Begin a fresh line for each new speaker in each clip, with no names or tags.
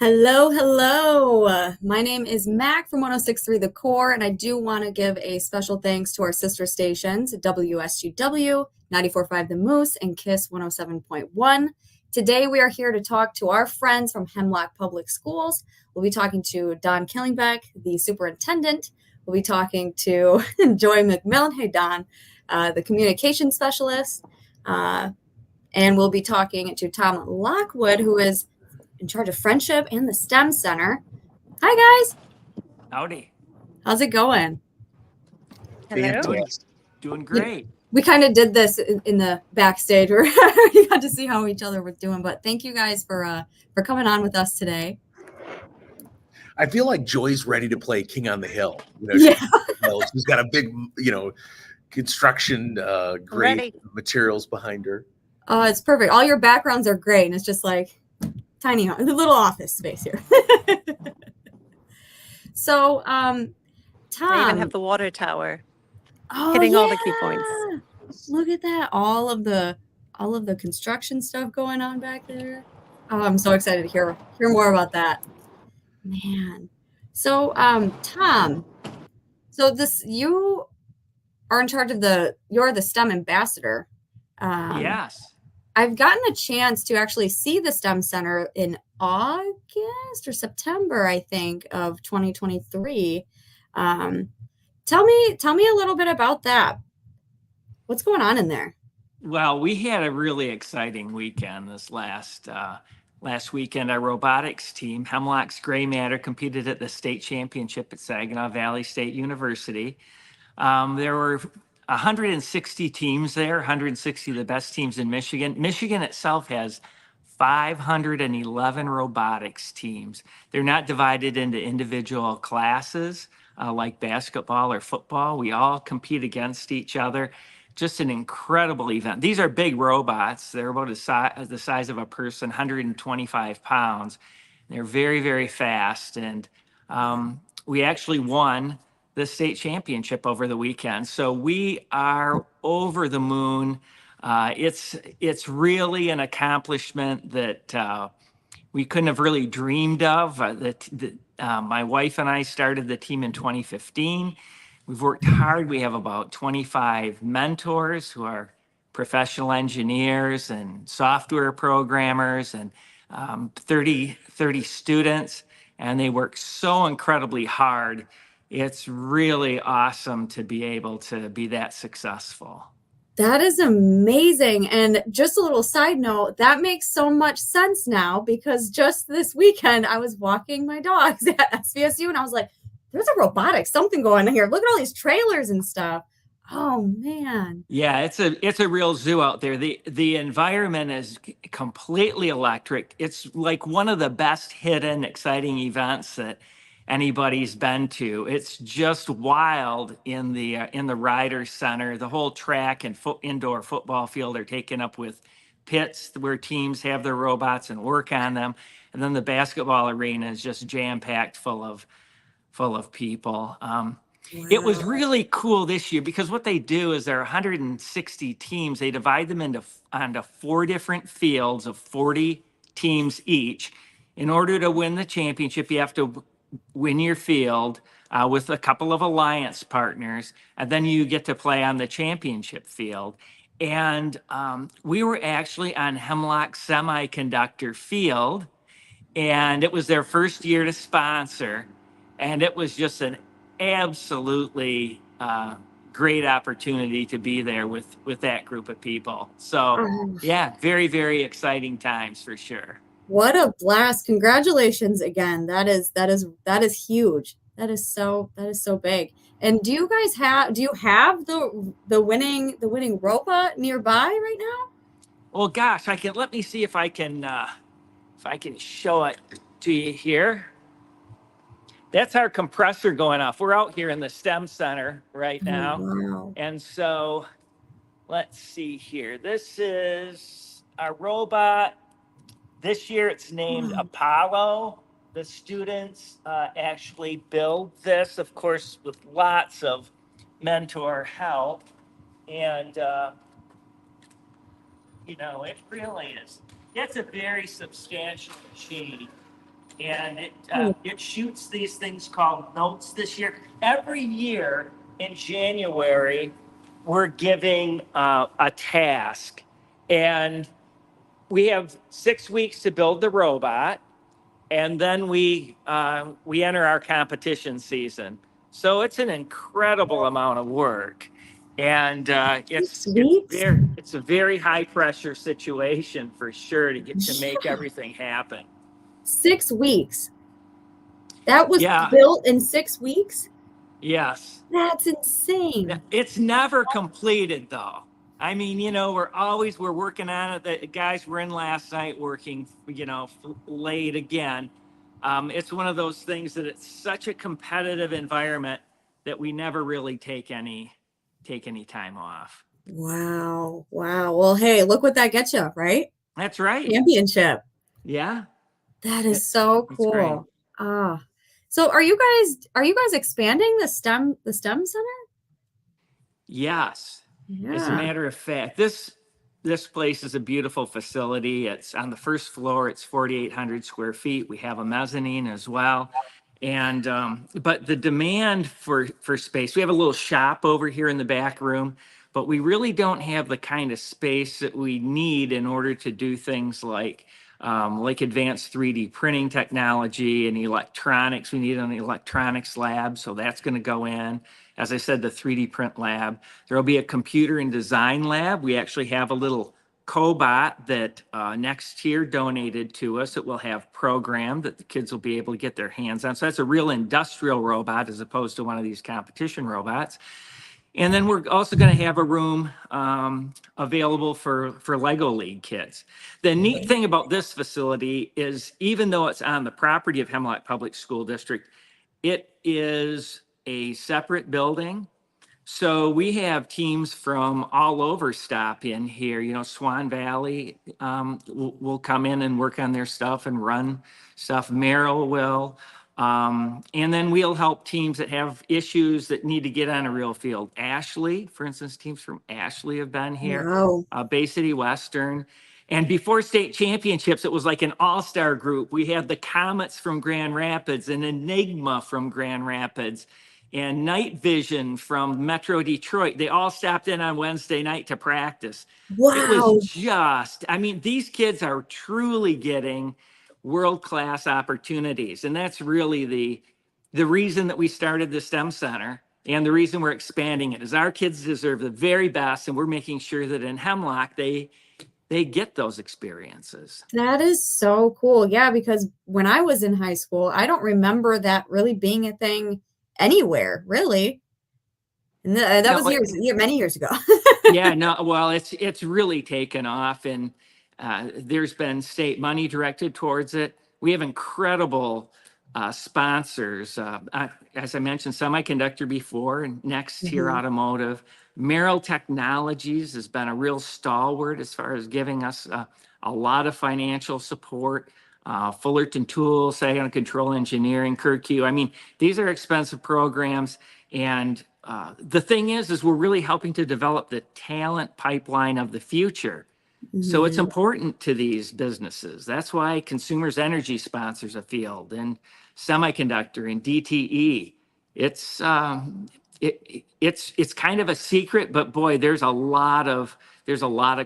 Hello, hello. My name is Mac from 1063 The Core, and I do want to give a special thanks to our sister stations, WSGW, 94.5 The Moose, and KISS 107.1. Today, we are here to talk to our friends from Hemlock Public Schools. We'll be talking to Don Killingbeck, the superintendent. We'll be talking to Joy McMillan. Hey, Don, the communication specialist. And we'll be talking to Tom Lockwood, who is in charge of friendship and the STEM Center. Hi, guys.
Howdy.
How's it going?
Hello.
Doing great.
We kind of did this in the backstage where you got to see how each other was doing, but thank you guys for coming on with us today.
I feel like Joy's ready to play King on the Hill. She's got a big, construction great materials behind her.
Oh, it's perfect. All your backgrounds are great, and it's just like tiny, the little office space here. So, Tom,
I even have the water tower
all the key points. Look at that! All of the construction stuff going on back there. Oh, I'm so excited to hear more about that, man. So, Tom, you are in charge of you're the STEM ambassador.
Yes.
I've gotten a chance to actually see the STEM Center in August or September, I think, of 2023. Tell me a little bit about that. What's going on in there?
Well, we had a really exciting weekend this last weekend. Our robotics team, Hemlock's Gray Matter, competed at the state championship at Saginaw Valley State University. There were 160 teams there, 160 of the best teams in Michigan. Michigan itself has 511 robotics teams. They're not divided into individual classes like basketball or football. We all compete against each other. Just an incredible event. These are big robots. They're about the size of a person, 125 pounds. They're very, very fast. And we actually won the state championship over the weekend. So we are over the moon. It's really an accomplishment that we couldn't have really dreamed of. My wife and I started the team in 2015. We've worked hard. We have about 25 mentors who are professional engineers and software programmers and 30 students, and they work so incredibly hard. It's really awesome to be able to be that successful.
That is amazing. And just a little side note, that makes so much sense now because just this weekend I was walking my dogs at SVSU and I was like, there's a robotics, something going on here. Look at all these trailers and stuff. Oh man.
Yeah, it's a real zoo out there. The environment is completely electric. It's like one of the best hidden, exciting events that anybody's been to. It's just wild in the Ryder Center. The whole track and indoor football field are taken up with pits where teams have their robots and work on them. And then the basketball arena is just jam-packed full of people. Wow. It was really cool this year because what they do is there are 160 teams. They divide them onto 4 different fields of 40 teams each. In order to win the championship, you have to win your field with a couple of alliance partners, and then you get to play on the championship field. And we were actually on Hemlock Semiconductor Field, and it was their first year to sponsor, and it was just an absolutely great opportunity to be there with that group of people. So yeah, very, very exciting times for sure.
What a blast. Congratulations again. That is huge. That is so big. And do you have the winning robot nearby right now?
Well, gosh, let me see if I can show it to you here. That's our compressor going off. We're out here in the STEM Center right now.
Oh, wow.
And so let's see here. This is a robot. This year it's named Apollo. The students actually build this, of course, with lots of mentor help. And, it really is. It's a very substantial machine. and it shoots these things called notes this year. Every year in January, we're giving a task, and we have 6 weeks to build the robot, and then we enter our competition season. So it's an incredible amount of work, and it's
Weeks?
it's a very high pressure situation for sure to make everything happen.
6 weeks. That was
Yeah.
built in 6 weeks?
Yes.
That's insane.
It's never completed though. I mean, we're working on it. The guys were in last night working, late again. It's one of those things that it's such a competitive environment that we never really take any time off.
Wow. Wow. Well, hey, look what that gets you, right?
That's right.
Championship.
Yeah.
That is so
It's great.
cool. So are you guys expanding the STEM center?
Yes. As a
Yeah.
matter of fact, this place is a beautiful facility. It's on the first floor. It's 4,800 square feet. We have a mezzanine as well. And but the demand for space, we have a little shop over here in the back room, but we really don't have the kind of space that we need in order to do things like advanced 3D printing technology and electronics. We need an electronics lab, so that's going to go in. As I said, the 3D print lab. There will be a computer and design lab. We actually have a little cobot that Next Tier donated to us that will have programmed that the kids will be able to get their hands on. So that's a real industrial robot as opposed to one of these competition robots. And then we're also going to have a room available for Lego League kids. The neat thing about this facility is even though it's on the property of Hemlock Public School District, it is a separate building. So we have teams from all over stop in here. Swan Valley will come in and work on their stuff and run stuff. Merrill will. And then we'll help teams that have issues that need to get on a real field. Ashley, for instance, teams from Ashley have been here.
Wow.
Bay City Western. And before state championships, it was like an all-star group. We had the Comets from Grand Rapids and Enigma from Grand Rapids and Night Vision from Metro Detroit. They all stopped in on Wednesday night to practice.
Wow.
It was these kids are truly getting world-class opportunities. And that's really the reason that we started the STEM Center and the reason we're expanding it is our kids deserve the very best. And we're making sure that in Hemlock, they get those experiences.
That is so cool. Yeah, because when I was in high school, I don't remember that really being a thing anywhere, really. And that was many years ago.
Yeah, no, well, it's really taken off, and there's been state money directed towards it. We have incredible sponsors. As I mentioned, Semiconductor before, and Next Tier Automotive. Merrill Technologies has been a real stalwart as far as giving us a lot of financial support. Fullerton Tools, Saginaw Control Engineering, Kirkue. I mean, these are expensive programs. And the thing is we're really helping to develop the talent pipeline of the future. So it's important to these businesses. That's why Consumers Energy sponsors a field and Semiconductor and DTE. It's kind of a secret, but boy, there's a lot of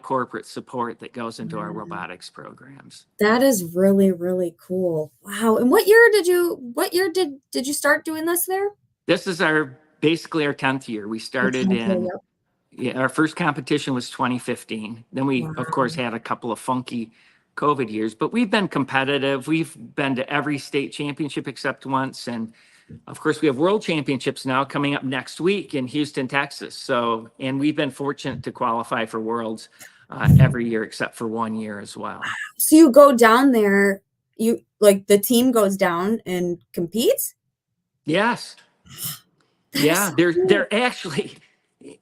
corporate support that goes into our robotics programs.
That is really, really cool. Wow. And what year did you start doing this there?
This is basically our 10th year. We started our first competition was 2015. Then we, of course, had a couple of funky COVID years, but we've been competitive. We've been to every state championship except once. And of course, we have world championships now coming up next week in Houston, Texas. And we've been fortunate to qualify for worlds every year except for 1 year as well.
So you go down there, the team goes down and competes?
Yes. Yeah, they're actually,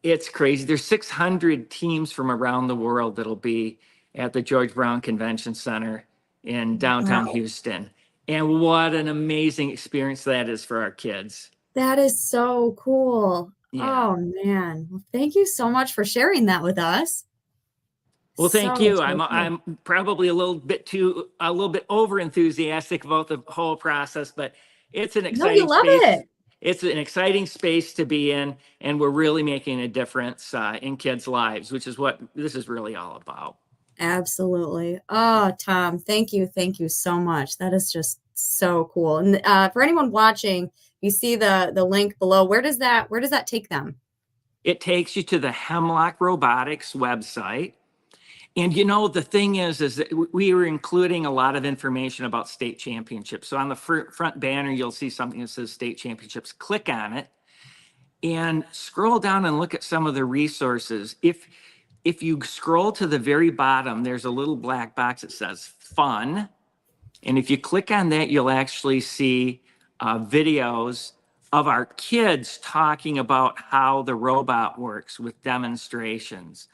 it's crazy. There's 600 teams from around the world that'll be at the George Brown Convention Center in downtown Houston. And what an amazing experience that is for our kids.
That is so cool. Yeah. Oh, man. Well, thank you so much for sharing that with us.
Well, thank
So,
you.
so
I'm
cool.
I'm probably a little bit over enthusiastic about the whole process, but it's an
No, you
exciting
love
space.
it.
It's an exciting space to be in, and we're really making a difference in kids' lives, which is what this is really all about.
Absolutely. Oh, Tom, thank you. Thank you so much. That is just so cool. And for anyone watching, you see the link below. Where does that take them?
It takes you to the Hemlock Robotics website. And the thing is that we are including a lot of information about state championships. So on the front banner, you'll see something that says state championships. Click on it and scroll down and look at some of the resources. If you scroll to the very bottom, there's a little black box that says fun. And if you click on that, you'll actually see videos of our kids talking about how the robot works with demonstrations.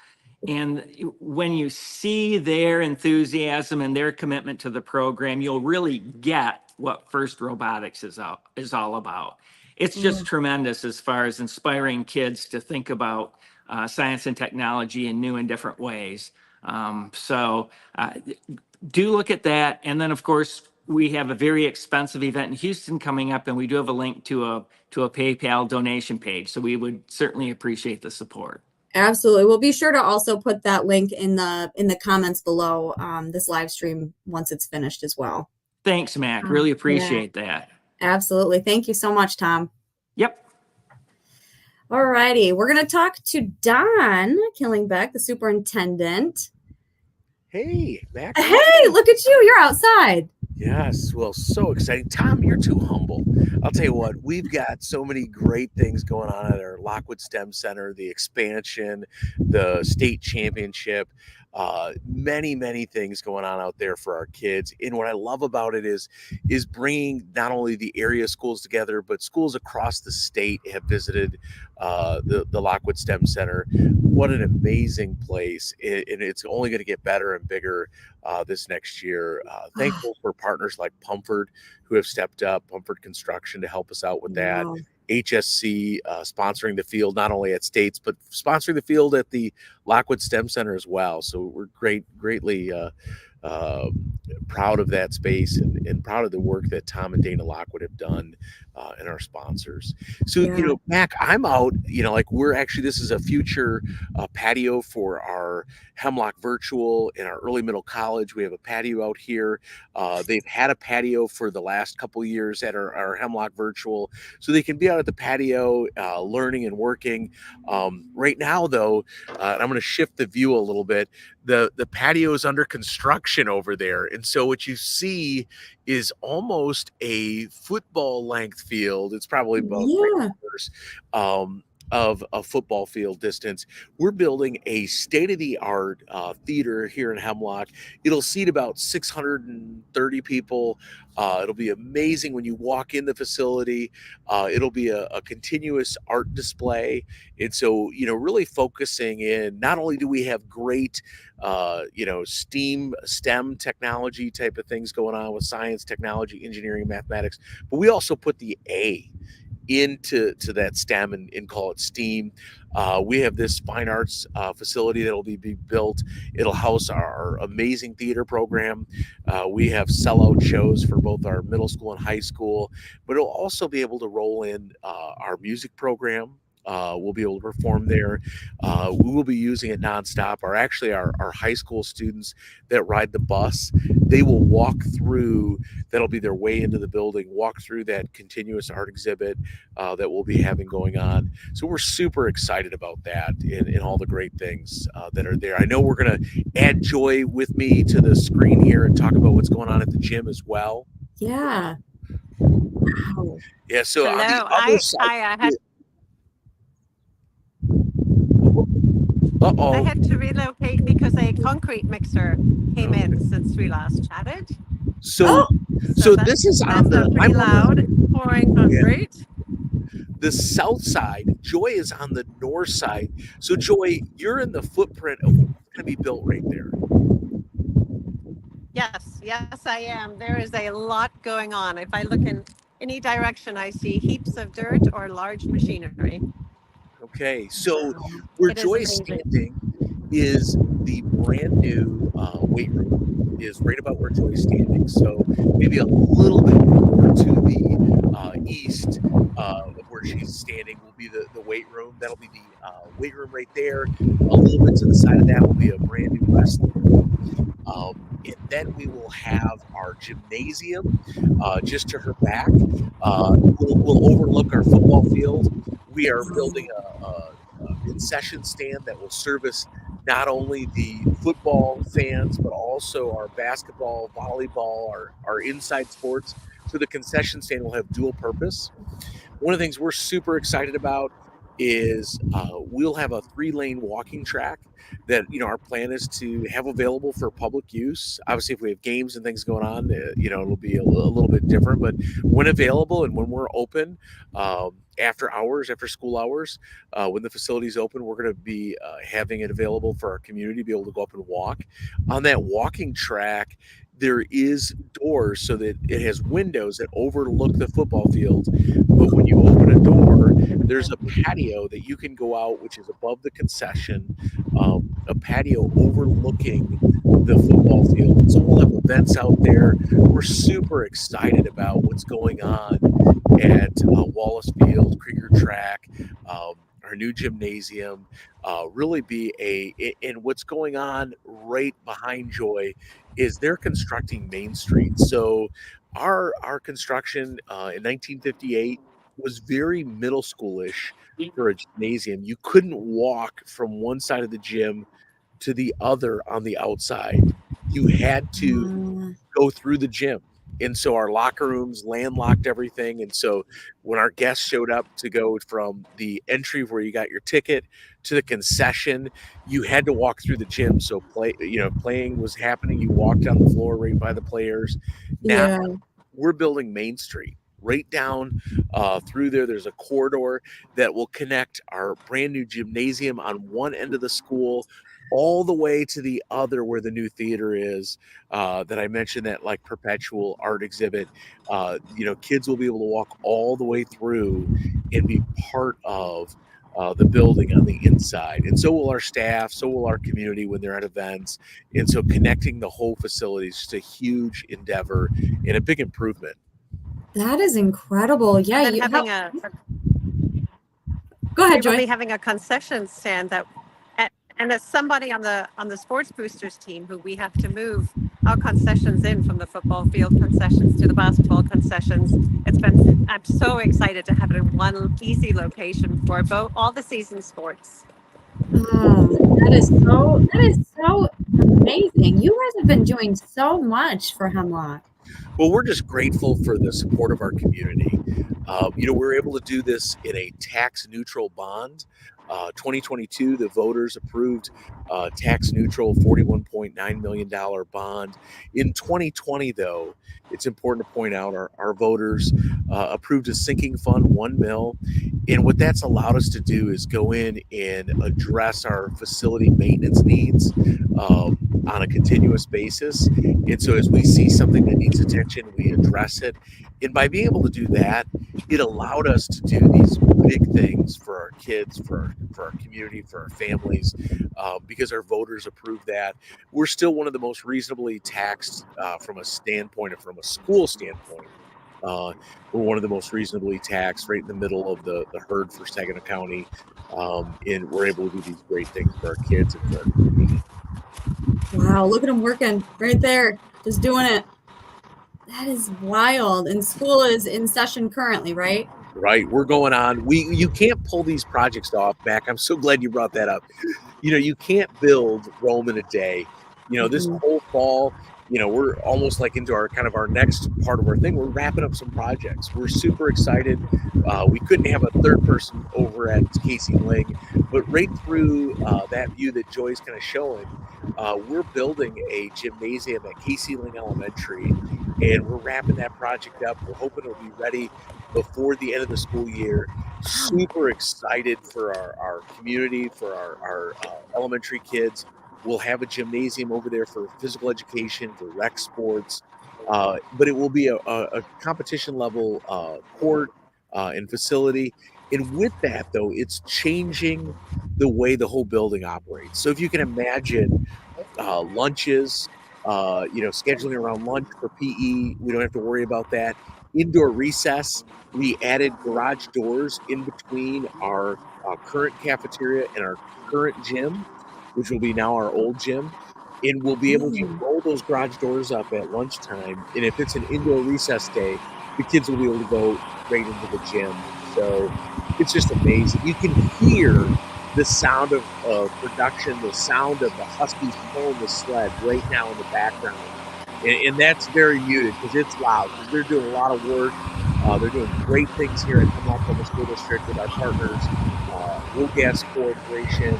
And when you see their enthusiasm and their commitment to the program, you'll really get what FIRST Robotics is all about. It's just tremendous as far as inspiring kids to think about science and technology in new and different ways. So do look at that. And then, of course, we have a very expensive event in Houston coming up, and we do have a link to a PayPal donation page. So we would certainly appreciate the support.
Absolutely. We'll be sure to also put that link in the comments below this live stream once it's finished as well.
Thanks, Mac. Really appreciate that.
Absolutely. Thank you so much, Tom.
Yep.
All righty. We're going to talk to Don Killingbeck, the superintendent.
Hey, Mac.
Hey, look at you. You're outside.
Yes, well, so exciting. Tom, you're too humble. I'll tell you what, we've got so many great things going on at our Lockwood STEM Center, the expansion, the state championship, many things going on out there for our kids. And what I love about it is bringing not only the area schools together, but schools across the state have visited the Lockwood STEM Center. What an amazing place. And it's only going to get better and bigger this next year. Thankful for partners like Pumford who have stepped up, Pumford Construction, to help us out with that.
Wow.
HSC sponsoring the field, not only at States, but sponsoring the field at the Lockwood STEM Center as well. So we're greatly proud of that space and proud of the work that Tom and Dana Lockwood have done and our sponsors. So,
Yeah.
Mac, I'm out, this is a future patio for our Hemlock Virtual in our early middle college. We have a patio out here. They've had a patio for the last couple years at our Hemlock Virtual, so they can be out at the patio learning and working. Right now, though, I'm going to shift the view a little bit. The patio is under construction over there, and so what you see is almost a football length field. It's probably about 3 quarters of a football field distance. We're building a state-of-the-art theater here in Hemlock. It'll seat about 630 people. It'll be amazing when you walk in the facility. It'll be a continuous art display. And so, really focusing in, not only do we have great, STEM technology type of things going on with science, technology, engineering, mathematics, but we also put the A into that STEM and call it STEAM. We have this fine arts facility that'll be built. It'll house our amazing theater program. We have sellout shows for both our middle school and high school, but it'll also be able to roll in our music program. We'll be able to perform there. We will be using it nonstop. Our high school students that ride the bus, they will walk through, that'll be their way into the building, walk through that continuous art exhibit that we'll be having going on. So we're super excited about that and all the great things that are there. I know we're going to add Joy with me to the screen here and talk about what's going on at the gym as well.
Yeah. Wow.
Yeah. So
Hello.
on the other side,
I had to relocate because a concrete mixer came in since we last chatted.
So this is on the
pretty loud pouring concrete.
The south side. Joy is on the north side. So Joy, you're in the footprint of what's going to be built right there.
Yes, I am. There is a lot going on. If I look in any direction, I see heaps of dirt or large machinery.
Okay, so where Joy's standing is the brand new weight room is right about where Joy's standing. So maybe a little bit more to the east of where she's standing will be the weight room. That'll be the weight room right there. A little bit to the side of that will be a brand new wrestling room. And then we will have our gymnasium just to her back. We'll overlook our football field. We are building a concession stand that will service not only the football fans, but also our basketball, volleyball, our inside sports. So the concession stand will have dual purpose. One of the things we're super excited about is we'll have a 3-lane walking track that our plan is to have available for public use. Obviously, if we have games and things going on, it'll be a little bit different. But when available and when we're open, after hours, after school hours, when the facility's open, we're going to be having it available for our community to be able to go up and walk. On that walking track, there is doors so that it has windows that overlook the football field. But when you open a door, there's a patio that you can go out, which is above the concession, a patio overlooking the football field. So we'll have events out there. We're super excited about what's going on at Wallace Field, Krieger Track, our new gymnasium, really be and what's going on right behind Joy is they're constructing Main Street. So our construction in 1958 was very middle schoolish for a gymnasium. You couldn't walk from one side of the gym to the other on the outside. You had to go through the gym. And so our locker rooms landlocked everything. And so when our guests showed up to go from the entry where you got your ticket to the concession, you had to walk through the gym. So playing was happening. You walked on the floor right by the players. Now we're building Main Street. Right down through there, there's a corridor that will connect our brand new gymnasium on one end of the school all the way to the other where the new theater is that I mentioned, that like perpetual art exhibit. Kids will be able to walk all the way through and be part of the building on the inside. And so will our staff, so will our community when they're at events. And so connecting the whole facility is just a huge endeavor and a big improvement.
That is incredible. Yeah,
And having
go ahead,
Joy.
Joy.
Be having a concession stand and as somebody on the Sports Boosters team, who we have to move our concessions in from the football field concessions to the basketball concessions. I'm so excited to have it in one easy location for all the season sports.
That is so amazing. You guys have been doing so much for Hemlock.
Well, we're just grateful for the support of our community. We're able to do this in a tax-neutral bond. 2022, the voters approved tax-neutral $41.9 million bond. In 2020, though, it's important to point out our voters approved a sinking fund, $1 million. And what that's allowed us to do is go in and address our facility maintenance needs on a continuous basis. And so as we see something that needs attention, we address it. And by being able to do that, it allowed us to do these big things for our kids, for our community, for our families, because our voters approved that. We're still one of the most reasonably taxed from a school standpoint. We're one of the most reasonably taxed, right in the middle of the herd for Saginaw County. And we're able to do these great things for our kids and for our community.
Wow, look at them working right there, just doing it. That is wild. And school is in session currently, right?
Right. We're going on. You can't pull these projects off, Mac. I'm so glad you brought that up. You can't build Rome in a day. This whole fall, we're almost like into our next part of our thing. We're wrapping up some projects. We're super excited. We couldn't have a third person over at Casey Ling, but right through that view that Joy's kind of showing, we're building a gymnasium at Casey Ling Elementary, and we're wrapping that project up. We're hoping it'll be ready before the end of the school year. Super excited for our community, for our elementary kids. We'll have a gymnasium over there for physical education, for rec sports, but it will be a competition level court and facility. And with that, though, it's changing the way the whole building operates. So if you can imagine lunches, scheduling around lunch for PE, we don't have to worry about that. Indoor recess, we added garage doors in between our current cafeteria and our current gym, which will be now our old gym. And we'll be able to roll those garage doors up at lunchtime. And if it's an indoor recess day, the kids will be able to go straight into the gym. So it's just amazing. You can hear the sound of production, the sound of the Huskies pulling the sled right now in the background. And that's very muted because it's loud, because they're doing a lot of work. They're doing great things here at Hemlock Public School District with our partners, Will Gas Corporation,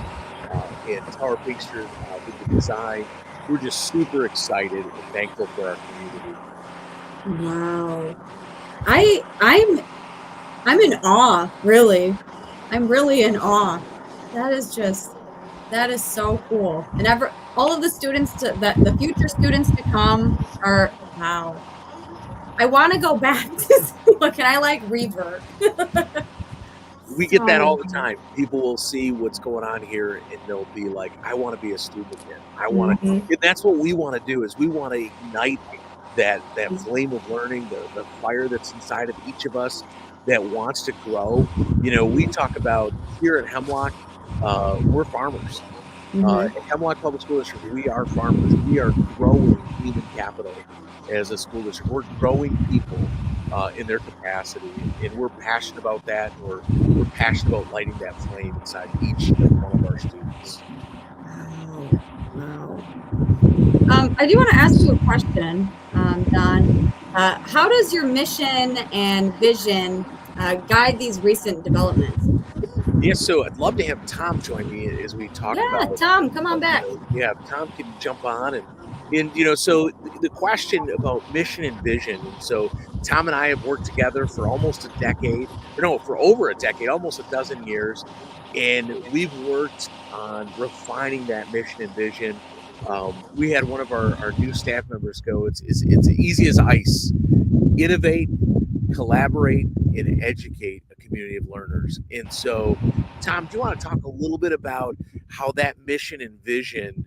and Tower Pinkster with the design. We're just super excited and thankful for our community.
Wow. I'm in awe, really. I'm really in awe. That is so cool. And all of the students the future students to come are, wow. I want to go back to school. Can I revert?
We get that all the time. People will see what's going on here and they'll be like, I want to be a student again. I want to, and that's what we want to do, is we want to ignite that flame of learning, the fire that's inside of each of us that wants to grow. We talk about here at Hemlock, we're farmers. At Hemlock Public School District, we are farmers. We are growing human capital as a school district. We're growing people in their capacity, and we're passionate about that. We're passionate about lighting that flame inside each one of our students.
Wow. I do want to ask you a question, Don. How does your mission and vision guide these recent developments?
Yes, so I'd love to have Tom join me as we talk about.
Yeah, Tom, come on back.
Yeah, Tom can jump on and so the question about mission and vision. And so Tom and I have worked together for almost a decade, for over a decade, almost a dozen years, and we've worked on refining that mission and vision. We had one of our new staff members go, it's easy as ice. Innovate, collaborate, and educate a community of learners. And so, Tom, do you want to talk a little bit about how that mission and vision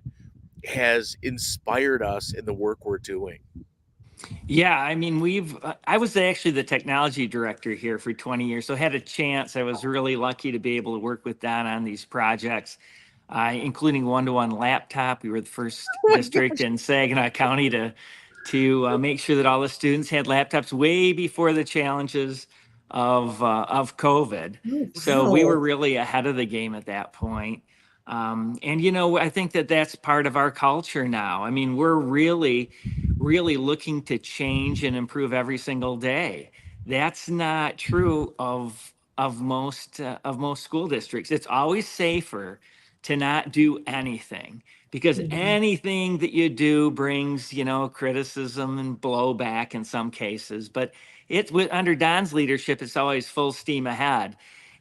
has inspired us in the work we're doing?
Yeah, I mean, I was actually the technology director here for 20 years, so I had a chance. I was really lucky to be able to work with Don on these projects, including one-to-one laptop. We were the first district in Saginaw County to make sure that all the students had laptops way before the challenges of COVID.
Oh, wow.
So we were really ahead of the game at that point. And I think that's part of our culture now. I mean, we're really looking to change and improve every single day. That's not true of most school districts. It's always safer to not do anything, because anything that you do brings, criticism and blowback in some cases. But under Don's leadership, it's always full steam ahead.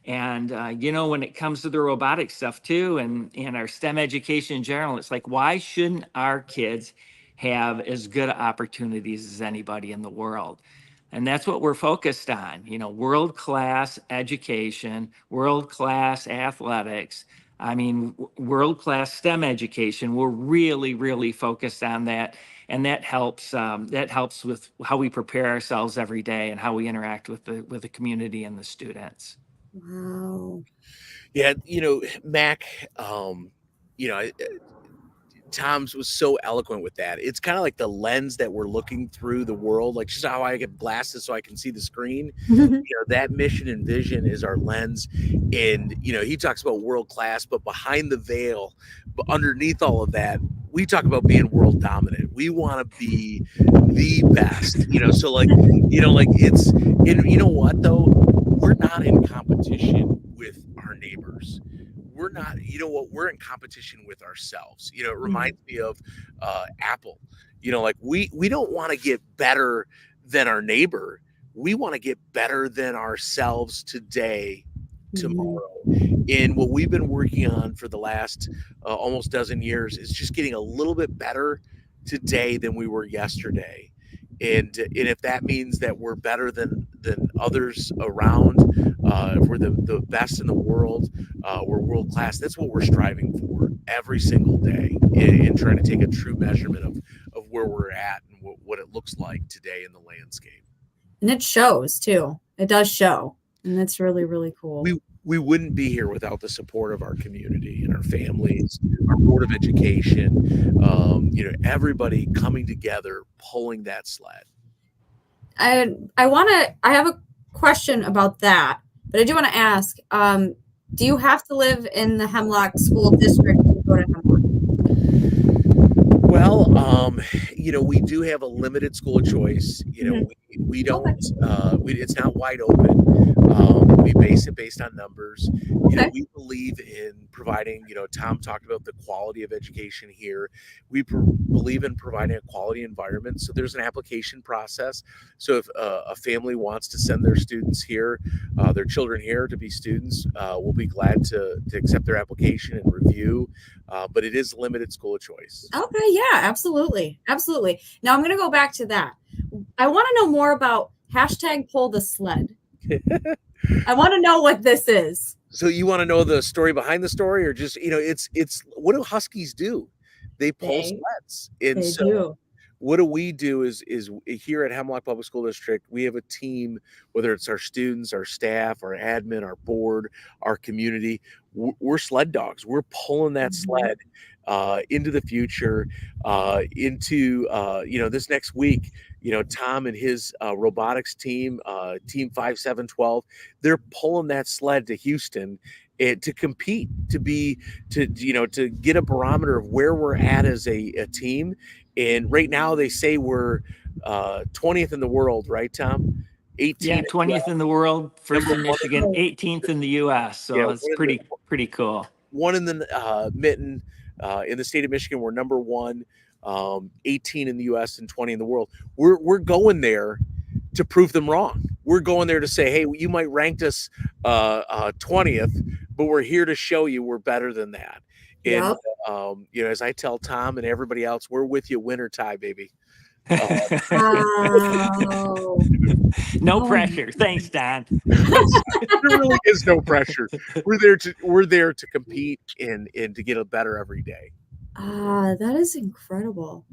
And, when it comes to the robotics stuff too, and our STEM education in general, it's like, why shouldn't our kids have as good opportunities as anybody in the world? And that's what we're focused on, world-class education, world-class athletics. I mean, world-class STEM education. We're really, really focused on that. And that helps with how we prepare ourselves every day and how we interact with the community and the students.
Wow.
Yeah, Mac, Tom's was so eloquent with that. It's kind of like the lens that we're looking through the world, like just how I get glasses so I can see the screen. That mission and vision is our lens. And, he talks about world class, but behind the veil, but underneath all of that, we talk about being world dominant. We want to be the best, so it's, and you know what though? We're not in competition with our neighbors. We're not, we're in competition with ourselves. It reminds me of Apple. We don't want to get better than our neighbor. We want to get better than ourselves today, tomorrow. And what we've been working on for the last almost dozen years is just getting a little bit better today than we were yesterday. And if that means that we're better than others around, if we're the best in the world, we're world class. That's what we're striving for every single day in trying to take a true measurement of where we're at and what it looks like today in the landscape.
And it shows too. It does show. And that's really, really cool.
We wouldn't be here without the support of our community and our families, our Board of Education, everybody coming together, pulling that sled.
I have a question about that, but I do want to ask, do you have to live in the Hemlock School District to go to Hemlock?
Well, we do have a limited school of choice. We don't, it's not wide open. We base it based on numbers.
Okay.
We believe in providing, Tom talked about the quality of education here. We believe in providing a quality environment. So there's an application process. So if a family wants to send their students here, their children here to be students, we'll be glad to accept their application and review. But it is limited school of choice.
Okay, yeah, absolutely. Absolutely. Now I'm going to go back to that. I want to know more about #pull the sled. I want to know what this is.
So you want to know the story behind the story, or just, it's what do Huskies do? They pull sleds. And
They
so
do.
what do we do is here at Hemlock Public School District, we have a team, whether it's our students, our staff, our admin, our board, our community, we're sled dogs. We're pulling that sled into the future, into this next week. Tom and his robotics team, Team 5712, they're pulling that sled to Houston to compete, to get a barometer of where we're at as a team. And right now they say we're 20th in the world, right, Tom? 18th.
Yeah, 20th in the world, first in Michigan, 18th in the U.S. So it's pretty cool.
One in the mitten in the state of Michigan, we're number one. 18 in the U.S. and 20 in the world. We're going there to prove them wrong. We're going there to say, hey, you might rank us 20th, but we're here to show you we're better than that. And as I tell Tom and everybody else, we're with you, win or tie, baby.
Wow.
No pressure. Thanks, Don.
There really is no pressure. We're there to compete and to get a better every day.
That is incredible.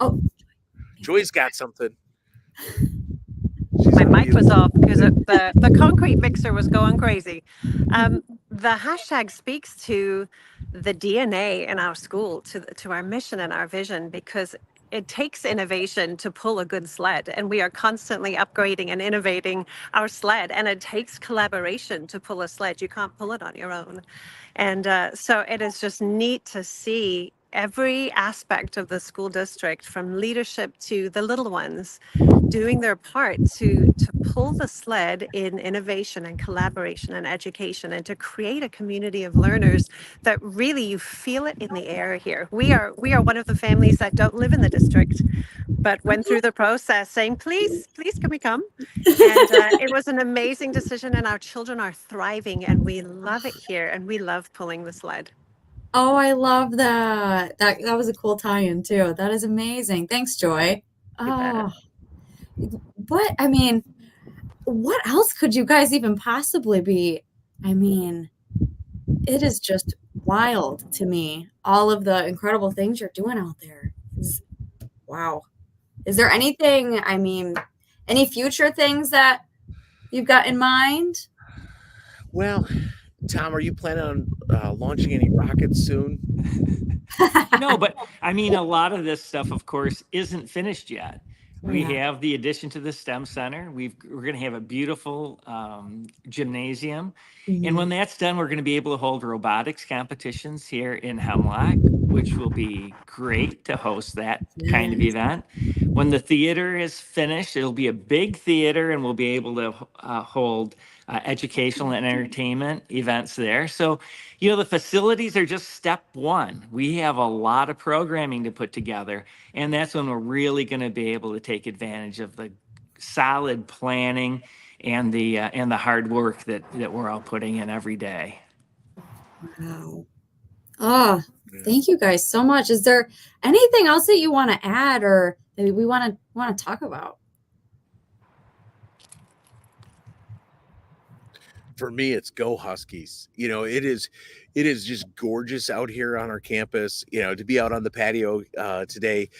Oh,
Joy's got something.
My mic was off because the concrete mixer was going crazy. The hashtag speaks to the DNA in our school, to our mission and our vision, because it takes innovation to pull a good sled, and we are constantly upgrading and innovating our sled, and it takes collaboration to pull a sled. You can't pull it on your own. And so it is just neat to see every aspect of the school district, from leadership to the little ones, doing their part to pull the sled in innovation and collaboration and education, and to create a community of learners that really, you feel it in the air here. We are one of the families that don't live in the district, but went through the process saying, please, can we come? And it was an amazing decision, and our children are thriving, and we love it here, and we love pulling the sled.
Oh, I love that. That was a cool tie-in too. That is amazing. Thanks, Joy. What else could you guys even possibly be? It is just wild to me, all of the incredible things you're doing out there. Wow. Is there anything, any future things that you've got in mind?
Well, Tom, are you planning on launching any rockets soon?
No, but a lot of this stuff, of course, isn't finished yet. We have the addition to the STEM Center. We're going to have a beautiful gymnasium. Mm-hmm. And when that's done, we're going to be able to hold robotics competitions here in Hemlock, which will be great to host that kind of event. When the theater is finished, it'll be a big theater, and we'll be able to hold educational and entertainment events there. So, the facilities are just step one. We have a lot of programming to put together, and that's when we're really going to be able to take advantage of the solid planning and the hard work that we're all putting in every day.
Wow. Oh, thank you guys so much. Is there anything else that you want to add, or that we want to talk about?
For me, it's go Huskies. It is just gorgeous out here on our campus. To be out on the patio today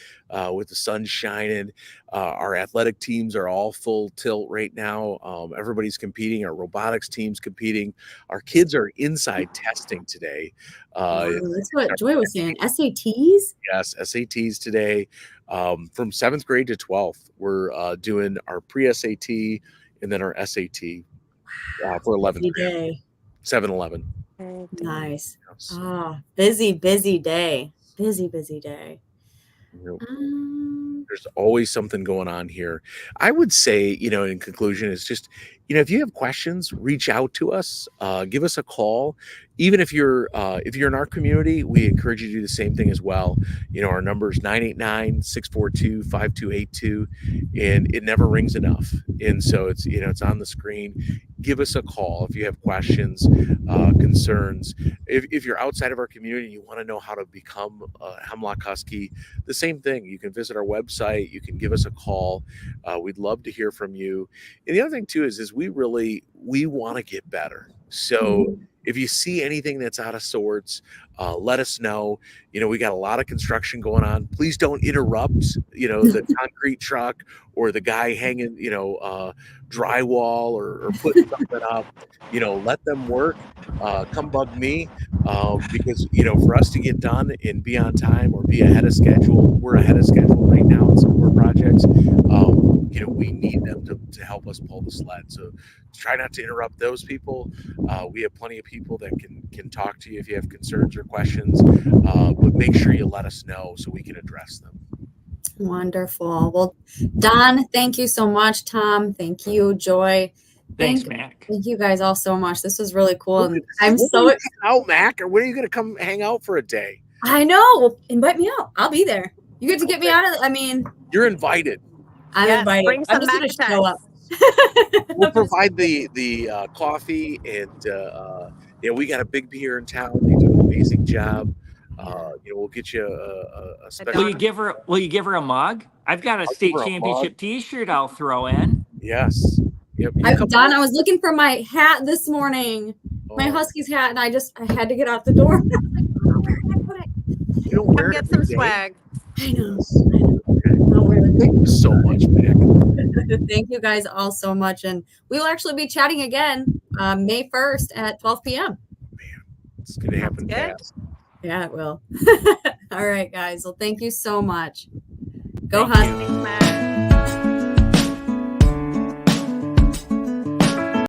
with the sun shining. Our athletic teams are all full tilt right now. Everybody's competing. Our robotics team's competing. Our kids are inside testing today.
That's what Joy was saying. SATs?
Yes, SATs today. From 7th grade to 12th, we're doing our pre-SAT and then our SAT for 11th
Busy
grade.
day.
7-Eleven.
Nice.
Yes.
Busy day. Busy day.
There's always something going on here. I would say, in conclusion, it's just, if you have questions, reach out to us, give us a call. Even if you're in our community, we encourage you to do the same thing as well. Our number is 989-642-5282, and it never rings enough. And so it's on the screen. Give us a call if you have questions, concerns. If you're outside of our community and you want to know how to become a Hemlock Husky, the same thing. You can visit our website. You can give us a call. We'd love to hear from you. And the other thing too is we want to get better. So if you see anything that's out of sorts, let us know. We got a lot of construction going on. Please don't interrupt, the concrete truck or the guy hanging, drywall or putting something up. Let them work. Come bug me because, for us to get done and be on time or be ahead of schedule, we're ahead of schedule right now in some of our projects. We need them to help us pull the sled. So try not to interrupt those people. We have plenty of people that can talk to you if you have concerns or questions, but make sure you let us know so we can address them.
Wonderful. Well, Don, thank you so much. Tom, thank you. Joy.
Thanks, Mac.
Thank you guys all so much. This was really cool. And
I'm so excited out, Mac. Or when are you going to come hang out for a day?
I know. Well, invite me out. I'll be there. You get to get me out of it.
You're invited.
I'm invited.
Bring some
I'm just going to
Mac
show up.
We'll provide the coffee and we got a big beer in town. They do an amazing job. We'll get you a special.
Will you give her a mug? I've got a state championship T-shirt I'll throw in.
Yes. Yep.
Don, I was looking for my hat this morning, my Huskies hat, and I had to get out the door.
Come get some swag.
I know.
Thank you so much, Mac.
Thank you guys all so much. And we will actually be chatting again May 1st at 12 p.m.
Man, it's going to happen fast.
Yeah, it will. All right, guys. Well, thank you so much. Go Huskies.